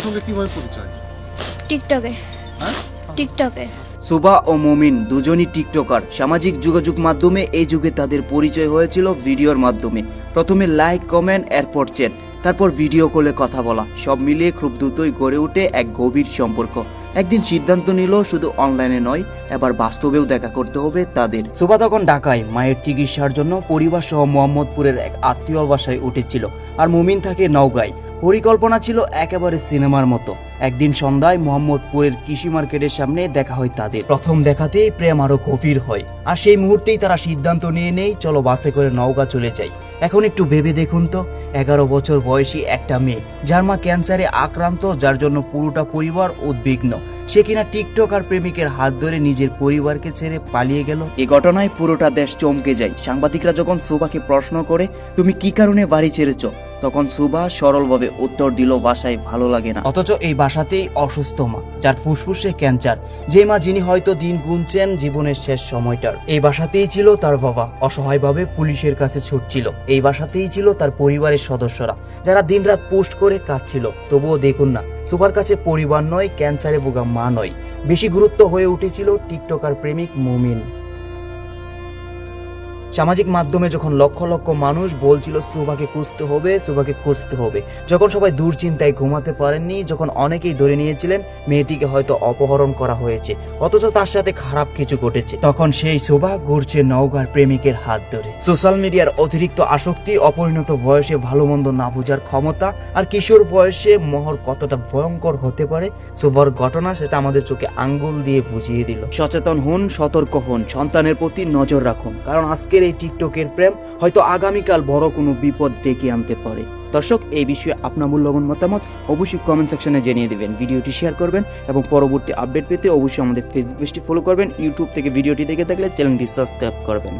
সঙ্গে কিভাবে পরিচয়? টিকটকে। হ্যাঁ? টিকটকে। সুবা ও মুমিন দুজনই টিকটকার। সামাজিক যোগাযোগ মাধ্যমে এই যুগে তাদের পরিচয় হয়েছিল ভিডিওর মাধ্যমে। প্রথমে লাইক, কমেন্ট, এরপর চ্যাট, তারপর ভিডিও কলে কথা বলা। সব মিলিয়ে খুব দ্রুতই গড়ে ওঠে এক গভীর সম্পর্ক। একদিন সিদ্ধান্ত নিল শুধু অনলাইনে নয়, এবার বাস্তবেও দেখা করতে হবে তাদের। সুবা তখন ঢাকায় মায়ের চিকিৎসার জন্য পরিবার সহ মোহাম্মদপুরের এক আত্মীয়র বাসায় উঠেছিল, আর মুমিন থাকে নওগাঁয়। পরিকল্পনা ছিল একেবারে সিনেমার মতো। একদিন সন্ধ্যায় মোহাম্মদপুরের কৃষি মার্কেটের সামনে দেখা হয় তাদের। প্রথম দেখাতেই প্রেম আরো গভীর হয়, আর সেই মুহূর্তেই তারা সিদ্ধান্ত নিয়ে নেই, চলো বাসে করে নওগাঁ চলে যাই। এখন একটু ভেবে দেখুন তো, 11 বছর বয়সী একটা মেয়ে, যার মা ক্যান্সারে আক্রান্ত, যার জন্য পুরোটা পরিবার উদ্বিগ্ন, সে কিনা টিকটক আর প্রেমিকের হাত ধরে নিজের পরিবারকে ছেড়ে পালিয়ে গেল। এই ঘটনায় পুরোটা দেশ চমকে যায়। সাংবাদিকরা যখন সুবাকে প্রশ্ন করে, তুমি কি কারণে বাড়ি ছেড়েছ, তখন সুবা সরলভাবে উত্তর দিল, বাসায় ভালো লাগে না। অথচ এই বাসাতেই অসুস্থ মা, যার ফুসফুসে ক্যান্সার, যে মা যিনি হয়তো দিন গুনছেন জীবনের শেষ সময়টার। এই বাসাতেই ছিল তার বাবা, অসহায়ভাবে পুলিশের কাছে ছুটছিল। এই বাসাতেই ছিল তার পরিবারের সদস্যরা, যারা দিনরাত পোস্ট করে কাঁদছিল। তবুও দেখুন না, সুবার কাছে পরিবার নয়, ক্যান্সারে ভোগা মা নয়, বেশি গুরুত্ব হয়ে উঠেছিল টিকটকার প্রেমিক মুমিন। সামাজিক মাধ্যমে যখন লক্ষ লক্ষ মানুষ বলছিল সুবাকে খুঁজতে হবে, সুবাকে খুঁজতে হবে, যখন সবাই দুশ্চিন্তায় ঘুমাতে পারেননি, যখন অনেকেই ধরে নিয়েছিলেন মেয়েটিকে হয়তো অপহরণ করা হয়েছে, অথচ তার সাথে খারাপ কিছু ঘটেছে, তখন সেই সুবা ঘুরছে নওগাঁর প্রেমিকের হাত ধরে। সোশ্যাল মিডিয়ার অতিরিক্ত আসক্তি, অপরিণত বয়সে ভালো মন্দ না বোঝার ক্ষমতা, আর কিশোর বয়সে মোহর কতটা ভয়ঙ্কর হতে পারে, সুবার ঘটনা সেটা আমাদের চোখে আঙ্গুল দিয়ে বুঝিয়ে দিল। সচেতন হন, সতর্ক হন, সন্তানের প্রতি নজর রাখুন, কারণ আজকের এই টিকটকের প্রেম হয়তো আগামীকাল বড় কোনো বিপদ ডেকে আনতে পারে। দর্শক, এই বিষয়ে আপনার মূল্যবান মতামত অবশ্যই কমেন্ট সেকশনে জানিয়ে দিবেন, ভিডিওটি শেয়ার করবেন এবং পরবর্তী আপডেট পেতে অবশ্যই আমাদের ফেসবুক পেজটি ফলো করবেন। ইউটিউব থেকে ভিডিওটি দেখে থাকলে চ্যানেলটি সাবস্ক্রাইব করবেন।